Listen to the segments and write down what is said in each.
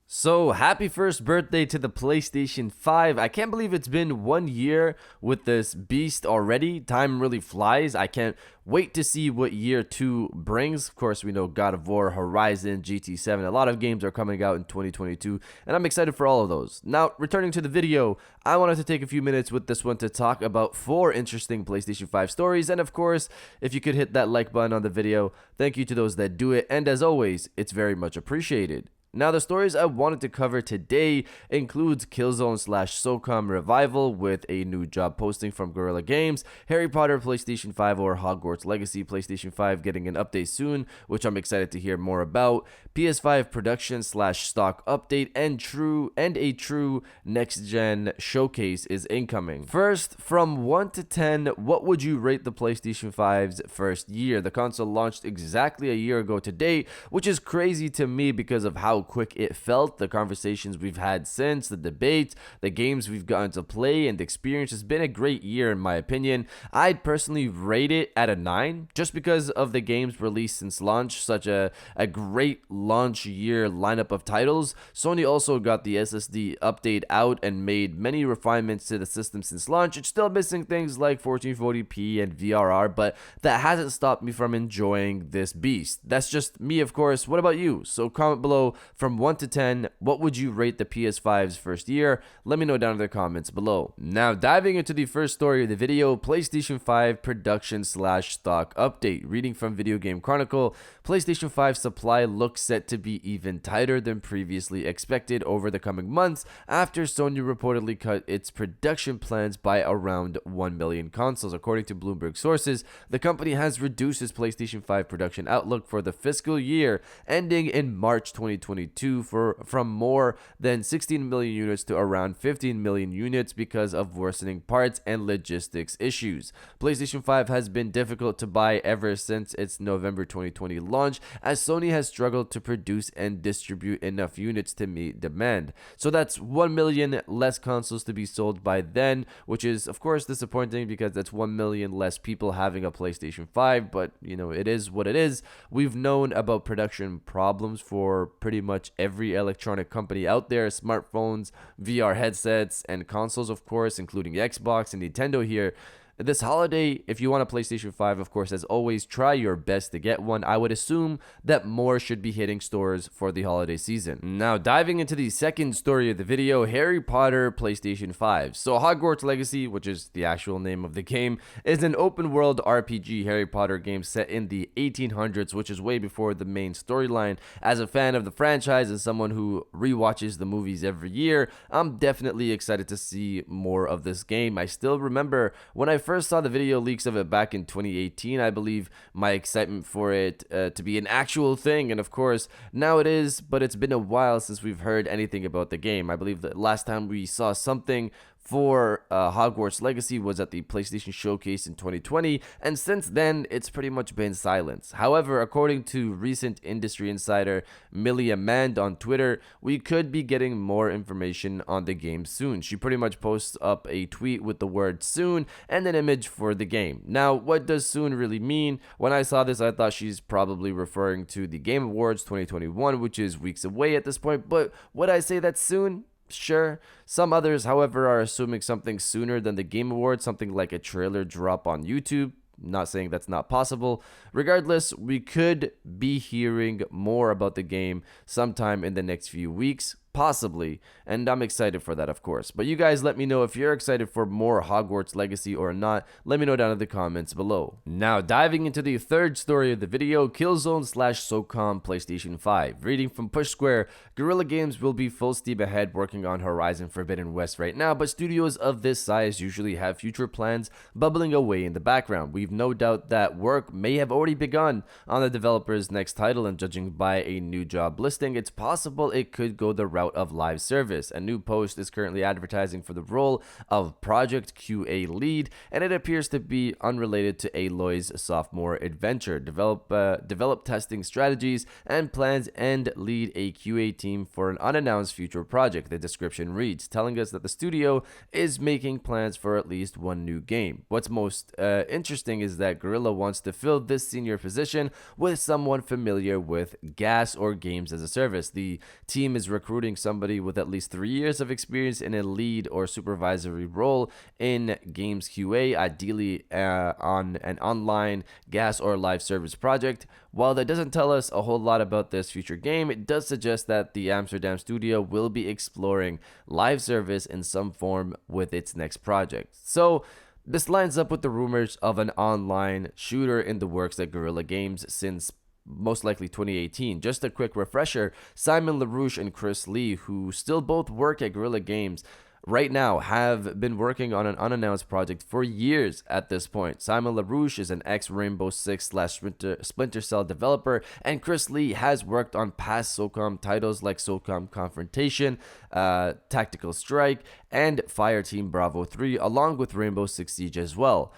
So, happy first birthday to the PlayStation 5. I can't believe it's been 1 year with this beast already. Time really flies. I can't wait to see what year 2 brings. Of course, we know God of War, Horizon, GT7. A lot of games are coming out in 2022, and I'm excited for all of those. Now, returning to the video, I wanted to take a few minutes with this one to talk about 4 interesting PlayStation 5 stories. And of course, if you could hit that like button on the video, thank you to those that do it. And as always, it's very much appreciated. Now, the stories I wanted to cover today includes Killzone / Socom Revival with a new job posting from Guerilla Games, Harry Potter PlayStation 5 or Hogwarts Legacy PlayStation 5 getting an update soon, which I'm excited to hear more about, PS5 production / stock update, and a true next-gen showcase is incoming. First, from 1 to 10, what would you rate the PlayStation 5's first year? The console launched exactly a year ago today, which is crazy to me because of how quick it felt. The conversations we've had since, the debates, the games we've gotten to play and experience has been a great year in my opinion. I'd personally rate it at a 9 just because of the games released since launch, such a great launch year lineup of titles. Sony also got the SSD update out and made many refinements to the system since launch. It's still missing things like 1440p and VRR, but that hasn't stopped me from enjoying this beast. That's just me, of course. What about you? So comment below. From 1 to 10, what would you rate the PS5's first year? Let me know down in the comments below. Now, diving into the first story of the video, PlayStation 5 production / stock update. Reading from Video Game Chronicle, PlayStation 5 supply looks set to be even tighter than previously expected over the coming months after Sony reportedly cut its production plans by around 1 million consoles. According to Bloomberg sources, the company has reduced its PlayStation 5 production outlook for the fiscal year ending in March 2022 from more than 16 million units to around 15 million units because of worsening parts and logistics issues. PlayStation 5 has been difficult to buy ever since its November 2020 launch, as Sony has struggled to produce and distribute enough units to meet demand. So that's 1 million less consoles to be sold by then, which is of course disappointing because that's 1 million less people having a PlayStation 5, but it is what it is. We've known about production problems for pretty much every electronic company out there: smartphones, VR headsets, and consoles, of course, including Xbox and Nintendo here. This holiday, if you want a PlayStation 5, of course, as always, try your best to get one. I would assume that more should be hitting stores for the holiday season. Now, diving into the second story of the video, Harry Potter PlayStation 5. So, Hogwarts Legacy, which is the actual name of the game, is an open-world RPG Harry Potter game set in the 1800s, which is way before the main storyline. As a fan of the franchise and someone who rewatches the movies every year, I'm definitely excited to see more of this game. I still remember when I first saw the video leaks of it back in 2018, I believe my excitement for it to be an actual thing, and of course now it is, but it's been a while since we've heard anything about the game. I believe that last time we saw something for Hogwarts Legacy was at the PlayStation Showcase in 2020, and since then it's pretty much been silence. However, according to recent industry insider Millie Amand on Twitter, we could be getting more information on the game soon. She pretty much posts up a tweet with the word soon and an image for the game. Now, what does soon really mean? When I saw this, I thought she's probably referring to the Game Awards 2021, which is weeks away at this point, but would I say that's soon? Sure. Some others, however, are assuming something sooner than the Game Awards, something like a trailer drop on YouTube. Not saying that's not possible. Regardless, we could be hearing more about the game sometime in the next few weeks, possibly, and I'm excited for that, of course. But you guys let me know if you're excited for more Hogwarts Legacy or not. Let me know down in the comments below. Now, diving into the third story of the video, Killzone / Socom PlayStation 5. Reading from Push Square, Guerilla Games will be full steam ahead working on Horizon Forbidden West right now, but studios of this size usually have future plans bubbling away in the background. We've no doubt that work may have already begun on the developer's next title, and judging by a new job listing, it's possible it could go the route of live service. A new post is currently advertising for the role of Project QA lead, and it appears to be unrelated to Aloy's sophomore adventure. Develop testing strategies and plans and lead a QA team for an unannounced future project, the description reads, telling us that the studio is making plans for at least one new game. What's most interesting is that Guerrilla wants to fill this senior position with someone familiar with GaaS or games as a service. The team is recruiting including somebody with at least 3 years of experience in a lead or supervisory role in games QA, ideally on an online gas or live service project. While that doesn't tell us a whole lot about this future game, it does suggest that the Amsterdam studio will be exploring live service in some form with its next project. So this lines up with the rumors of an online shooter in the works at Guerrilla Games since most likely 2018. Just a quick refresher, Simon LaRouche and Chris Lee, who still both work at Guerrilla Games right now, have been working on an unannounced project for years at this point. Simon LaRouche is an ex-Rainbow Six / Splinter Cell developer, and Chris Lee has worked on past Socom titles like Socom Confrontation, Tactical Strike, and Fireteam Bravo 3, along with Rainbow Six Siege as well.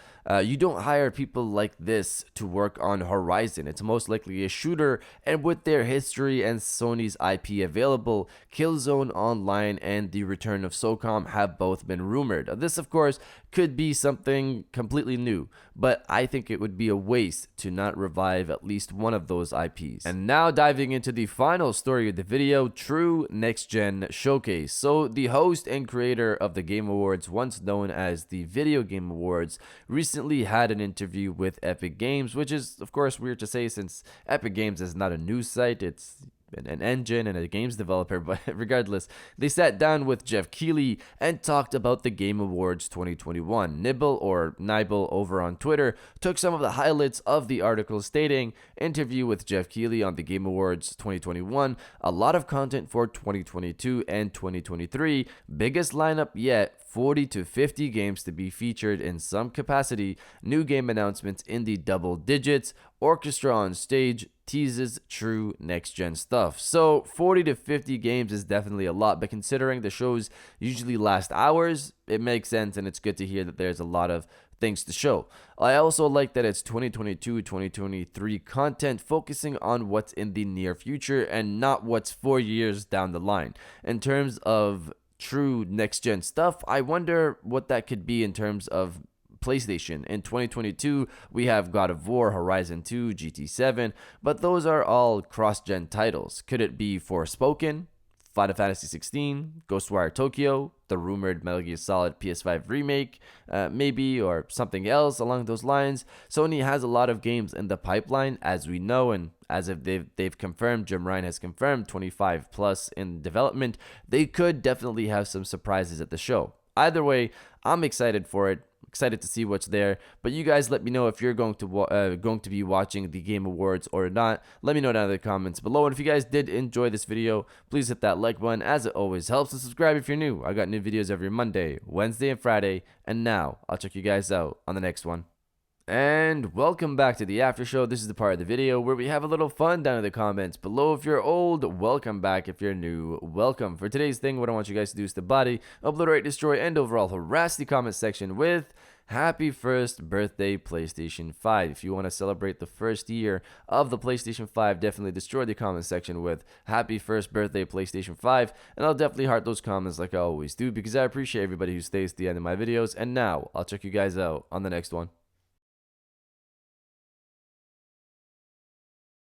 You don't hire people like this to work on Horizon. It's most likely a shooter, and with their history and Sony's IP available, Killzone Online and the return of Socom have both been rumored. This, of course, could be something completely new, but I think it would be a waste to not revive at least one of those IPs. And now diving into the final story of the video, True Next Gen Showcase. So the host and creator of the Game Awards, once known as the Video Game Awards, recently had an interview with Epic Games, which is of course weird to say since Epic Games is not a news site, it's an engine and a games developer, but regardless, they sat down with Jeff Keighley and talked about the Game Awards 2021. Nibble over on Twitter took some of the highlights of the article, stating, interview with Jeff Keighley on the Game Awards 2021, a lot of content for 2022 and 2023, biggest lineup yet, 40 to 50 games to be featured in some capacity, new game announcements in the double digits, orchestra on stage, teases true next-gen stuff. So 40 to 50 games is definitely a lot, but considering the shows usually last hours, it makes sense, and it's good to hear that there's a lot of things to show. I also like that it's 2022-2023 content focusing on what's in the near future and not what's 4 years down the line. In terms of true next-gen stuff, I wonder what that could be in terms of PlayStation. In 2022, we have God of War, Horizon 2, GT7, but those are all cross-gen titles. Could it be Forspoken, Final Fantasy 16, Ghostwire Tokyo, the rumored Metal Gear Solid PS5 remake, maybe, or something else along those lines? Sony has a lot of games in the pipeline, as we know, and as if they've confirmed, Jim Ryan has confirmed 25 plus in development. They could definitely have some surprises at the show. Either way, I'm excited for it. Excited to see what's there, but you guys let me know if you're going to be watching the Game Awards or not. Let me know down in the comments below, and if you guys did enjoy this video, please hit that like button, as it always helps, and subscribe if you're new. I got new videos every Monday, Wednesday, and Friday, and now I'll check you guys out on the next one. And welcome back to the after show. This is the part of the video where we have a little fun down in the comments below. If you're old, welcome back. If you're new, welcome. For today's thing, what I want you guys to do is to body, obliterate, destroy, and overall harass the comment section with happy first birthday PlayStation 5. If you want to celebrate the first year of the PlayStation 5, definitely destroy the comment section with happy first birthday PlayStation 5, and I'll definitely heart those comments like I always do, because I appreciate everybody who stays to the end of my videos. And now I'll check you guys out on the next one.